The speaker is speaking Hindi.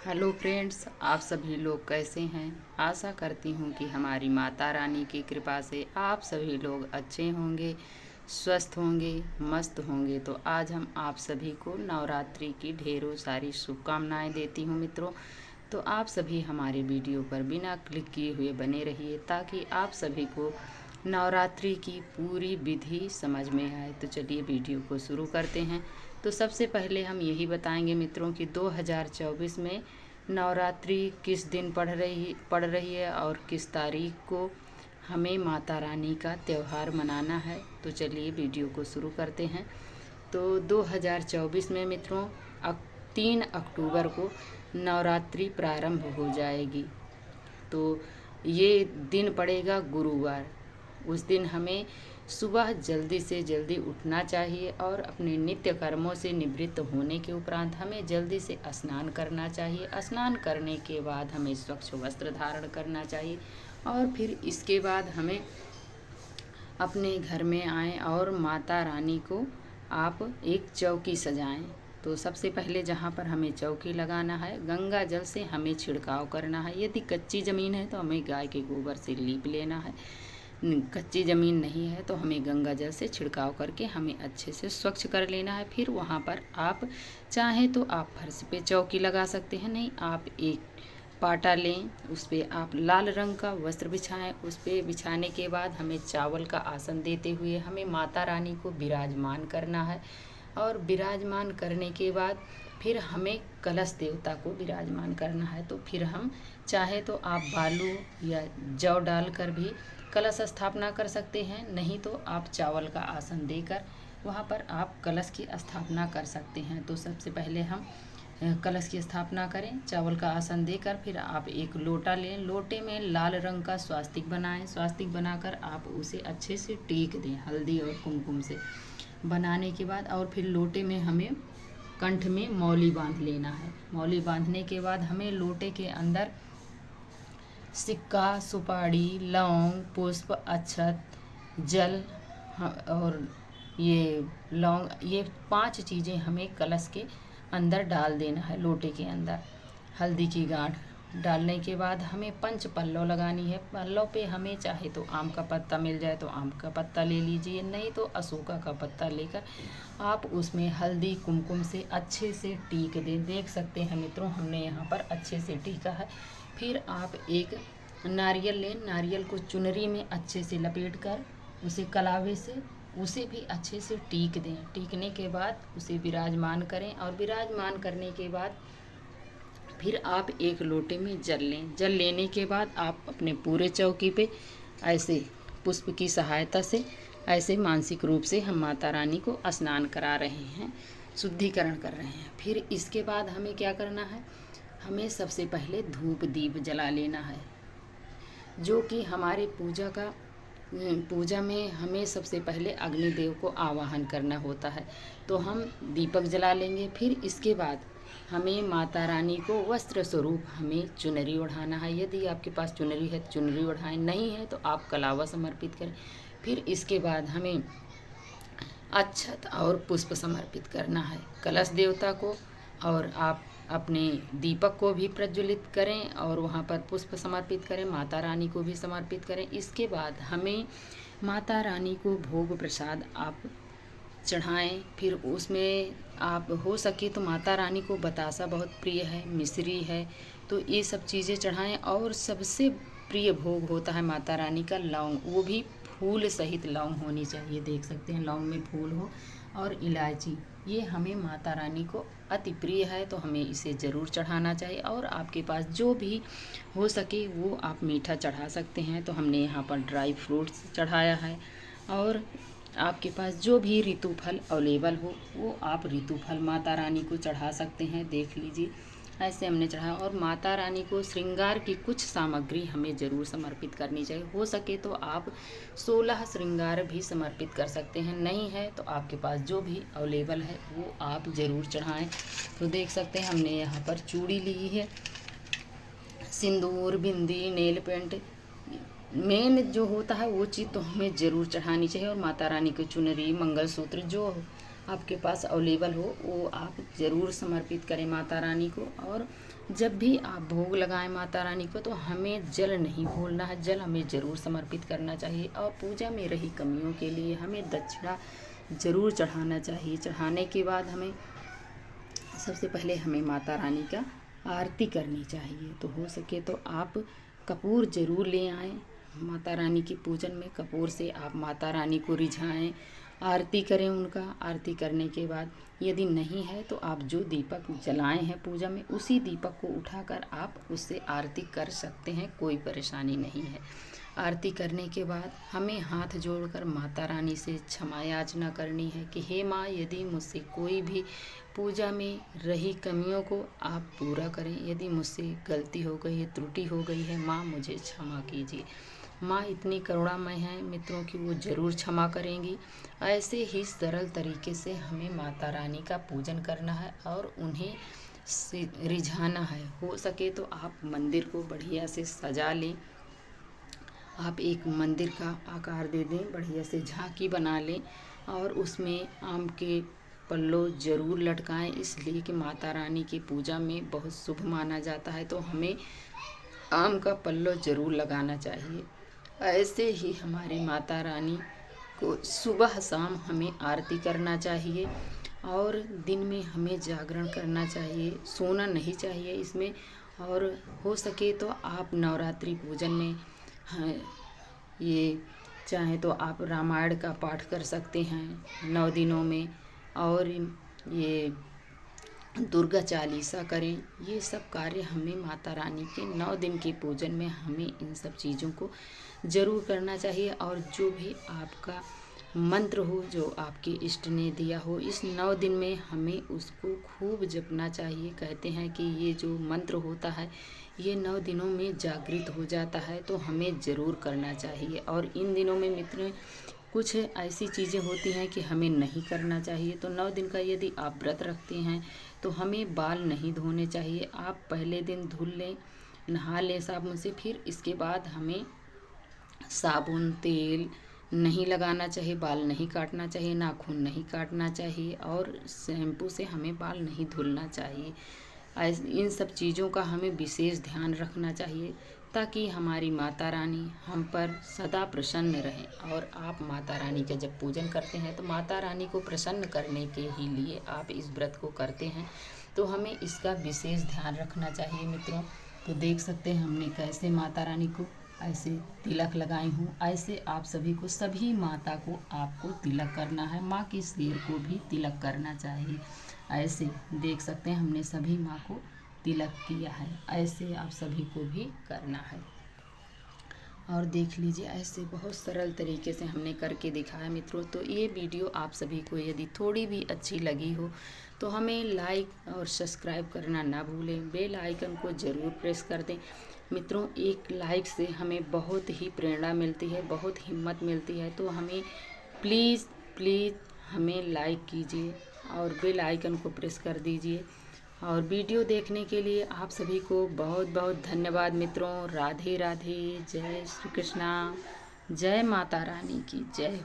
हेलो फ्रेंड्स, आप सभी लोग कैसे हैं। आशा करती हूँ कि हमारी माता रानी की कृपा से आप सभी लोग अच्छे होंगे, स्वस्थ होंगे, मस्त होंगे। तो आज हम आप सभी को नवरात्रि की ढेरों सारी शुभकामनाएं देती हूँ मित्रों। तो आप सभी हमारे वीडियो पर बिना क्लिक किए हुए बने रहिए ताकि आप सभी को नवरात्रि की पूरी विधि समझ में आए। तो चलिए वीडियो को शुरू करते हैं। तो सबसे पहले हम यही बताएंगे मित्रों कि 2024 में नवरात्रि किस दिन पड़ रही है और किस तारीख को हमें माता रानी का त्यौहार मनाना है। तो चलिए वीडियो को शुरू करते हैं। तो 2024 में मित्रों 3 अक्टूबर को नवरात्रि प्रारंभ हो जाएगी। तो ये दिन पड़ेगा गुरुवार। उस दिन हमें सुबह जल्दी से जल्दी उठना चाहिए और अपने नित्य कर्मों से निवृत्त होने के उपरांत हमें जल्दी से स्नान करना चाहिए। स्नान करने के बाद हमें स्वच्छ वस्त्र धारण करना चाहिए और फिर इसके बाद हमें अपने घर में आएँ और माता रानी को आप एक चौकी सजाएं। तो सबसे पहले जहाँ पर हमें चौकी लगाना है, गंगा जल से हमें छिड़काव करना है। यदि कच्ची ज़मीन है तो हमें गाय के गोबर से लीप लेना है। कच्ची ज़मीन नहीं है तो हमें गंगा जल से छिड़काव करके हमें अच्छे से स्वच्छ कर लेना है। फिर वहाँ पर आप चाहें तो आप फर्श पे चौकी लगा सकते हैं, नहीं आप एक पाटा लें, उस पर आप लाल रंग का वस्त्र बिछाएं। उस पर बिछाने के बाद हमें चावल का आसन देते हुए हमें माता रानी को विराजमान करना है और विराजमान करने के बाद फिर हमें कलश देवता को विराजमान करना है। तो फिर हम चाहे तो आप बालू या जौ डालकर भी कलश स्थापना कर सकते हैं, नहीं तो आप चावल का आसन देकर वहाँ पर आप कलश की स्थापना कर सकते हैं। तो सबसे पहले हम कलश की स्थापना करें चावल का आसन देकर। फिर आप एक लोटा लें, लोटे में लाल रंग का स्वास्तिक बनाएं। स्वास्तिक बनाकर आप उसे अच्छे से टेक दें हल्दी और कुमकुम से बनाने के बाद। और फिर लोटे में हमें कंठ में मौली बांध लेना है। मौली बांधने के बाद हमें लोटे के अंदर सिक्का, सुपारी, लौंग, पुष्प, अक्षत, जल और ये लौंग, ये 5 चीज़ें हमें कलश के अंदर डाल देना है। लोटे के अंदर हल्दी की गांठ डालने के बाद हमें 5 पल्लव लगानी है। पल्लव पे हमें चाहे तो आम का पत्ता मिल जाए तो आम का पत्ता ले लीजिए, नहीं तो अशोका का पत्ता लेकर आप उसमें हल्दी कुमकुम से अच्छे से टीक दें। देख सकते हैं मित्रों हमने यहाँ पर अच्छे से टीका है। फिर आप एक नारियल लें, नारियल को चुनरी में अच्छे से लपेट कर उसे कलावे से उसे भी अच्छे से टीक दें। टीकने के बाद उसे विराजमान करें और विराजमान करने के बाद फिर आप एक लोटे में जल लें। जल लेने के बाद आप अपने पूरे चौकी पे ऐसे पुष्प की सहायता से ऐसे मानसिक रूप से हम माता रानी को स्नान करा रहे हैं, शुद्धिकरण कर रहे हैं। फिर इसके बाद हमें क्या करना है, हमें सबसे पहले धूप दीप जला लेना है, जो कि हमारे पूजा में हमें सबसे पहले अग्निदेव को आवाहन करना होता है। तो हम दीपक जला लेंगे। फिर इसके बाद हमें माता रानी को वस्त्र स्वरूप हमें चुनरी ओढ़ाना है। यदि आपके पास चुनरी है तो चुनरी ओढ़ाएं, नहीं है तो आप कलावा समर्पित करें। फिर इसके बाद हमें अक्षत और पुष्प समर्पित करना है कलश देवता को, और आप अपने दीपक को भी प्रज्वलित करें और वहाँ पर पुष्प समर्पित करें, माता रानी को भी समर्पित करें। इसके बाद हमें माता रानी को भोग प्रसाद आप चढ़ाएं। फिर उसमें आप हो सके तो माता रानी को बतासा बहुत प्रिय है, मिश्री है, तो ये सब चीज़ें चढ़ाएं। और सबसे प्रिय भोग होता है माता रानी का लौंग, वो भी फूल सहित लौंग होनी चाहिए। देख सकते हैं लौंग में फूल हो और इलायची, ये हमें माता रानी को अति प्रिय है, तो हमें इसे ज़रूर चढ़ाना चाहिए। और आपके पास जो भी हो सके वो आप मीठा चढ़ा सकते हैं। तो हमने यहाँ पर ड्राई फ्रूट्स चढ़ाया है, और आपके पास जो भी ऋतु फल अवेलेबल हो वो आप ऋतु फल माता रानी को चढ़ा सकते हैं। देख लीजिए ऐसे हमने चढ़ाया। और माता रानी को श्रृंगार की कुछ सामग्री हमें ज़रूर समर्पित करनी चाहिए। हो सके तो आप 16 श्रृंगार भी समर्पित कर सकते हैं, नहीं है तो आपके पास जो भी अवेलेबल है वो आप ज़रूर चढ़ाएं। तो देख सकते हैं हमने यहाँ पर चूड़ी ली है, सिंदूर, बिंदी, नेल पेंट, मेन जो होता है वो चीज़ तो हमें ज़रूर चढ़ानी चाहिए। और माता रानी को चुनरी, मंगलसूत्र जो आपके पास अवेलेबल हो वो आप ज़रूर समर्पित करें माता रानी को। और जब भी आप भोग लगाएं माता रानी को तो हमें जल नहीं भूलना है, जल हमें ज़रूर समर्पित करना चाहिए। और पूजा में रही कमियों के लिए हमें दक्षिणा ज़रूर चढ़ाना चाहिए। चढ़ाने के बाद हमें सबसे पहले हमें माता रानी का आरती करनी चाहिए। तो हो सके तो आप कपूर ज़रूर ले आएँ। माता रानी की पूजन में कपूर से आप माता रानी को रिझाएँ, आरती करें उनका। आरती करने के बाद यदि नहीं है तो आप जो दीपक जलाए हैं पूजा में उसी दीपक को उठाकर आप उससे आरती कर सकते हैं, कोई परेशानी नहीं है। आरती करने के बाद हमें हाथ जोड़कर माता रानी से क्षमा याचना करनी है कि हे माँ, यदि मुझसे कोई भी पूजा में रही कमियों को आप पूरा करें। यदि मुझसे गलती हो गई है, त्रुटि हो गई है, माँ मुझे क्षमा कीजिए। माँ इतनी करुणामय हैं मित्रों की वो ज़रूर क्षमा करेंगी। ऐसे ही सरल तरीके से हमें माता रानी का पूजन करना है और उन्हें रिझाना है। हो सके तो आप मंदिर को बढ़िया से सजा लें। आप एक मंदिर का आकार दे दें, बढ़िया से झांकी बना लें और उसमें आम के पल्लो ज़रूर लटकाएं, इसलिए कि माता रानी की पूजा में बहुत शुभ माना जाता है। तो हमें आम का पल्लो ज़रूर लगाना चाहिए। ऐसे ही हमारी माता रानी को सुबह शाम हमें आरती करना चाहिए और दिन में हमें जागरण करना चाहिए, सोना नहीं चाहिए इसमें। और हो सके तो आप नवरात्रि पूजन में ये चाहे तो आप रामायण का पाठ कर सकते हैं 9 दिनों में, और ये दुर्गा चालीसा करें। ये सब कार्य हमें माता रानी के 9 दिन के पूजन में हमें इन सब चीज़ों को ज़रूर करना चाहिए। और जो भी आपका मंत्र हो, जो आपके इष्ट ने दिया हो, इस 9 दिन में हमें उसको खूब जपना चाहिए। कहते हैं कि ये जो मंत्र होता है ये 9 दिनों में जागृत हो जाता है, तो हमें ज़रूर करना चाहिए। और इन दिनों में मित्र कुछ ऐसी चीज़ें होती हैं कि हमें नहीं करना चाहिए। तो 9 दिन का यदि आप व्रत रखते हैं तो हमें बाल नहीं धोने चाहिए। आप पहले दिन धुल लें, नहा लें साबुन से, फिर इसके बाद हमें साबुन तेल नहीं लगाना चाहिए, बाल नहीं काटना चाहिए, नाखून नहीं काटना चाहिए और शैम्पू से हमें बाल नहीं धुलना चाहिए। इन सब चीज़ों का हमें विशेष ध्यान रखना चाहिए ताकि हमारी माता रानी हम पर सदा प्रसन्न रहें। और आप माता रानी का जब पूजन करते हैं तो माता रानी को प्रसन्न करने के ही लिए आप इस व्रत को करते हैं, तो हमें इसका विशेष ध्यान रखना चाहिए मित्रों। तो देख सकते हैं हमने कैसे माता रानी को ऐसे तिलक लगाई हूँ। ऐसे आप सभी को, सभी माता को आपको तिलक करना है। माँ के सिर को भी तिलक करना चाहिए। ऐसे देख सकते हैं हमने सभी माँ को तिलक किया है, ऐसे आप सभी को भी करना है। और देख लीजिए ऐसे बहुत सरल तरीके से हमने करके दिखाया मित्रों। तो ये वीडियो आप सभी को यदि थोड़ी भी अच्छी लगी हो तो हमें लाइक और सब्सक्राइब करना ना भूलें, बेल आइकन को ज़रूर प्रेस कर दें मित्रों। एक लाइक से हमें बहुत ही प्रेरणा मिलती है, बहुत हिम्मत मिलती है। तो हमें प्लीज़ हमें लाइक कीजिए और बेल आइकन को प्रेस कर दीजिए। और वीडियो देखने के लिए आप सभी को बहुत बहुत धन्यवाद मित्रों। राधे राधे, जय श्री कृष्णा, जय माता रानी की जय।